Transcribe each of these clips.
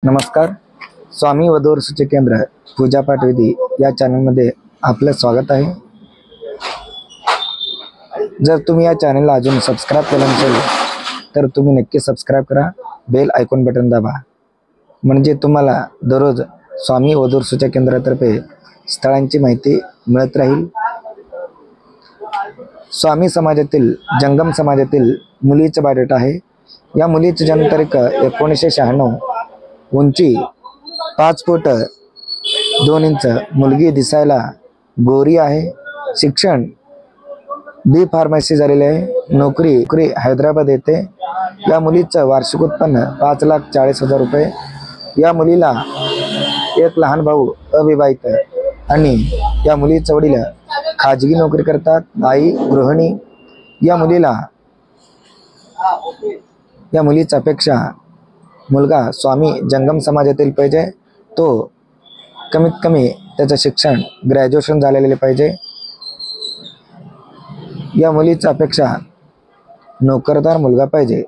नमस्कार. स्वामी वधूवर सूचक केंद्र पूजापाठ विधी या चॅनलमध्ये आपलं स्वागत आहे. जर तुम्ही या चॅनलला अजून सबस्क्राईब केलं नसेल तर तुम्ही नक्की सबस्क्राईब करा, बेल आयकॉन बटन दाबा, म्हणजे तुम्हाला दररोज स्वामी वधूवर सूचक केंद्रातर्फे स्थळांची माहिती मिळत राहील. स्वामी समाजातील जंगम समाजातील मुलीचा बायोडेटा आहे. या मुलीची जन्मतारीख 1996, उंची 5 फूट 2 इंच, मुलगी दिसायला गोरी आहे, शिक्षण बी फार्मसी झालेले आहे, नोकरी हैदराबाद येथे. या मुलीचं वार्षिक उत्पन्न 5,40,000 रुपये. या मुलीला एक लहान भाऊ अविवाहित आणि या मुलीचे वडील खाजगी नोकरी करतात, आई गृहिणी. या मुलीची अपेक्षा मुलगा स्वामी जंगम समाजातील पाहिजे. तो कमीत कमी त्याचं शिक्षण ग्रॅज्युएशन झालेले पाहिजे. या मुलीची अपेक्षा नोकरदार मुलगा पाहिजे.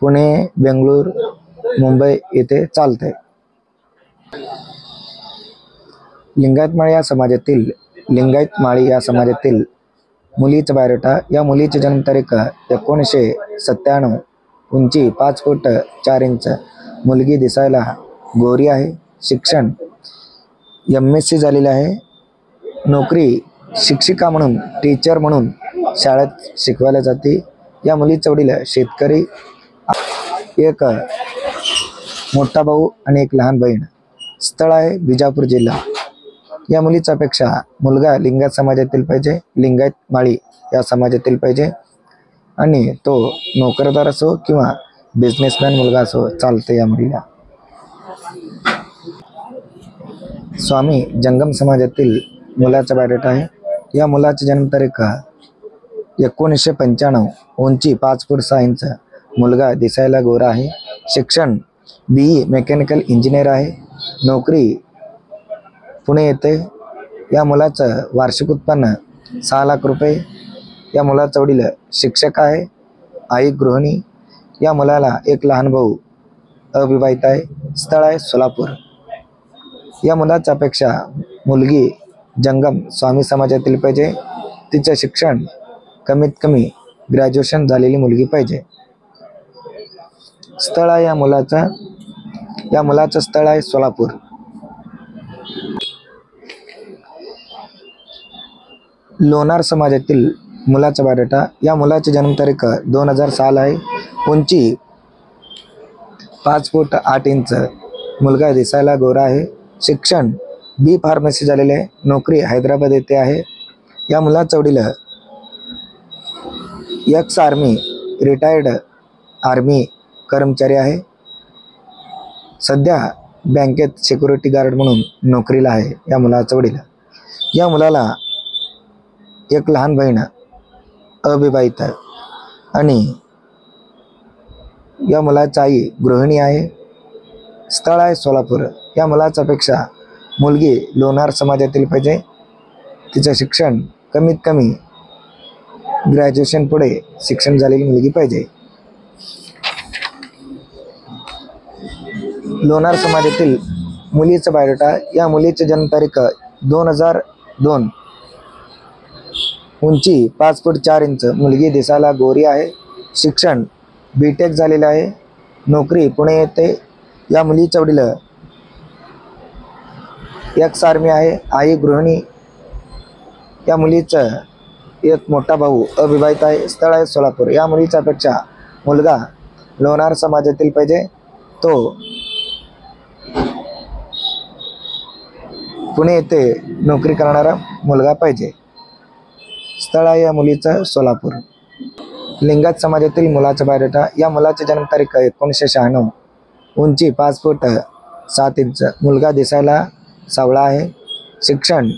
पुणे, बेंगळूर, मुंबई येथे चालते. लिंगायत माळी या समाजातील मुलीचा बायोडेटा. या मुलीची जन्मतारीख 1997, उंची 5 फूट 4 इंच, मुलगी दिसायला गोरी आहे, शिक्षण MSc झालेले आहे, नोकरी शिक्षिका म्हणून, टीचर म्हणून शाळेत शिकवायला जाते. या मुलीचे वडील शेतकरी, एक मोठा भाऊ आणि एक लहान बहीण. स्थळ आहे बिजापूर जिल्हा. या मुलीची अपेक्षा मुलगा लिंगायत समाजातील पाहिजे, लिंगायत माळी या समाजातील पाहिजे आणि तो नोकरदार असो किंवा बिझनेसमॅन मुलगा असो चालते. या मुलीला स्वामी जंगम समाजातील मुलाचा बायोडेटा आहे. या मुलाची जन्मतारीख 1995, उंची 5 फूट 6 इंच, मुलगा दिसायला गोरा आहे, शिक्षण BE मेकॅनिकल इंजिनियर आहे, नोकरी पुणे येथे. या मुलाचं वार्षिक उत्पन्न 6 लाख रुपये. या मुलाचा वडील शिक्षक आहे, आई गृहिणी. या मुलाला एक लहान भाऊ अविवाहित आहे. स्थळ आहे सोलापूर. या मुलाची अपेक्षा मुलगी जंगम स्वामी समाजातील पाहिजे. तिचं शिक्षण कमीत कमी ग्रॅज्युएशन झालेली मुलगी पाहिजे. स्थळ आहे या मुलाचं स्थळ आहे सोलापूर. लोणार समाजातील मुलाचा बायोडेटा. या मुलाची जन्मतारीख 2006 आहे, उंची 5 फूट 8 इंच, मुलगा दिसायला गोरा आहे, शिक्षण B फार्मसी झालेले आहे, नोकरी हैदराबाद येथे आहे. या मुलाचा वडील एक्स आर्मी, रिटायर्ड आर्मी कर्मचारी आहे, सध्या बँकेत सिक्युरिटी गार्ड म्हणून नोकरीला आहे. या मुलाचा वडील. या मुलाला एक लहान बहीण अविवाहित आहे आणि या मुलाची आई गृहिणी आहे. स्थळ आहे सोलापूर. या मुलाची अपेक्षा मुलगी लोणार समाजातील पाहिजे. तिचं शिक्षण कमीत कमी ग्रॅज्युएशन पुढे शिक्षण झालेली मुलगी पाहिजे. लोणार समाजातील मुलीचा बायोडेटा. या मुलीची जन्मतारीख 2002, उंची 5 फूट 4 इंच, मुलगी दिसायला गोरी आहे, शिक्षण BTech झालेले आहे, नोकरी पुणे येथे. या मुलीच्या वडील एक्स आर्मी आहे, आई गृहिणी. या मुलीचं एक मोठा भाऊ अविवाहित आहे. स्थळ आहे सोलापूर. या मुलीच्या अपेक्षा मुलगा लोणार समाजातील पाहिजे. तो पुणे येथे नोकरी करणारा मुलगा पाहिजे. स्थळ आहे या मुलीचं सोलापूर. लिंगायत समाजातील मुलाचा बायोडेटा. या मुलाची जन्मतारीख 1996, उंची 5 फूट 7 इंच, मुलगा दिसायला सावळा आहे, शिक्षण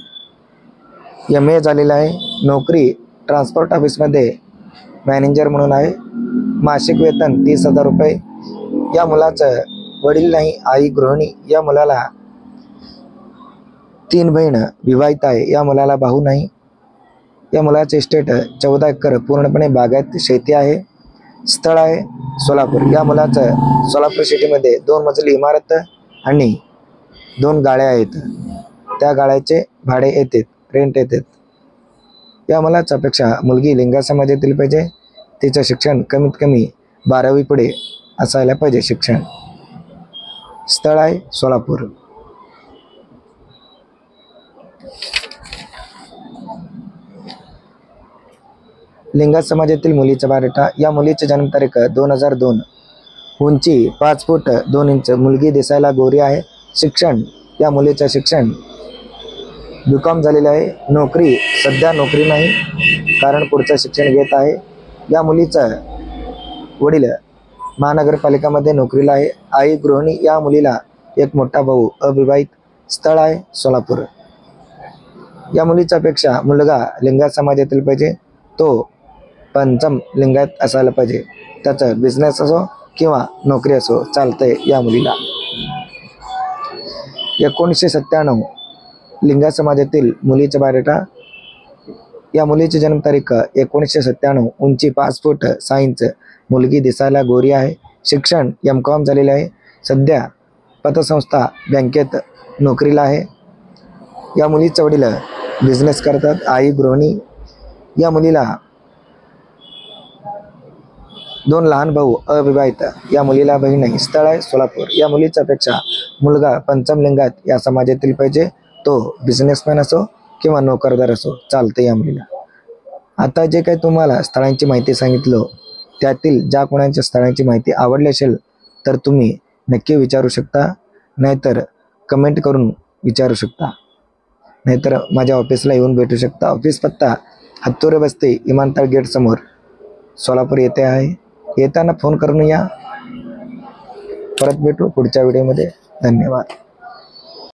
MA झालेलं आहे, नोकरी ट्रान्सपोर्ट ऑफिसमध्ये मॅनेजर म्हणून आहे, मासिक वेतन 30,000 रुपये. या मुलाचं वडील नाही, आई गृहिणी. या मुलाला 3 बहीण विवाहित आहे. या मुलाला भाऊ नाही. या मुलाचे इस्टेट 14 एकर पूर्णपणे बागायत शेती आहे. स्थळ आहे सोलापूर. या मुलाचं सोलापूर सिटीमध्ये 2 मजली इमारत आणि 2 गाड्या आहेत. त्या गाड्याचे भाडे येते, रेंट येते. या मुलाचा अपेक्षा मुलगी लिंगा समाजातील पाहिजे. तिचं शिक्षण कमीत कमी 12वी पुढे असायला पाहिजे शिक्षण. स्थळ आहे सोलापूर. लिंगा समाजातील मुलीचा बायोडाटा. या मुलीची जन्मतारीख 2002. उंची 5 फूट 2 इंच. मुलगी दिसायला गोरी आहे. शिक्षण, या मुलीचं शिक्षण BCom झालेलं आहे. नोकरी सध्या नोकरी नाही, कारण पुढचं शिक्षण घेत आहे. या मुलीचा वडील महानगरपालिकामध्ये नोकरीला आहे. आई गृहिणी. या मुलीला एक मोठा भाऊ अविवाहित. स्थळ आहे सोलापूर. या मुलीच्या अपेक्षा मुलगा लिंगायत समाजातील पाहिजे. तो पंचम लिंगायत असायला पाहिजे. त्याचं बिझनेस असो किंवा नोकरी असो चालतंय या मुलीला. 1997 लिंगायत समाजातील मुलीचा बायोडाटा. या मुलीची जन्मतारीख 1997. उंची 5 फूट 6 इंच. मुलगी दिसायला गोरी आहे. शिक्षण MCom झालेले आहे. सध्या पतसंस्था बँकेत नोकरीला आहे. या मुलीचे वडील बिझनेस करतात. आई गृहिणी. या मुलीला 2 लहान भाऊ अविवाहित. या मुलीला बहीण नाही. स्थळ आहे सोलापूर. या मुलीच्या अपेक्षा मुलगा पंचम लिंगायत या समाजातील पाहिजे. तो बिझनेसमॅन असो किंवा नोकरदार असो चालते या मुलीला. आता जे काही तुम्हाला स्थळांची माहिती सांगितलं, त्यातील ज्या कोणाच्या स्थळांची माहिती आवडली असेल तर तुम्ही नक्की विचारू शकता, नाहीतर कमेंट करून विचारू शकता, नाहीतर माझ्या ऑफिसला येऊन भेटू शकता. ऑफिस पत्ता हत्तुरे बस्ती विमानतळ गेट समोर सोलापूर येथे आहे. येताना फोन करून या. परत भेटू पुढच्या व्हिडिओमध्ये. धन्यवाद.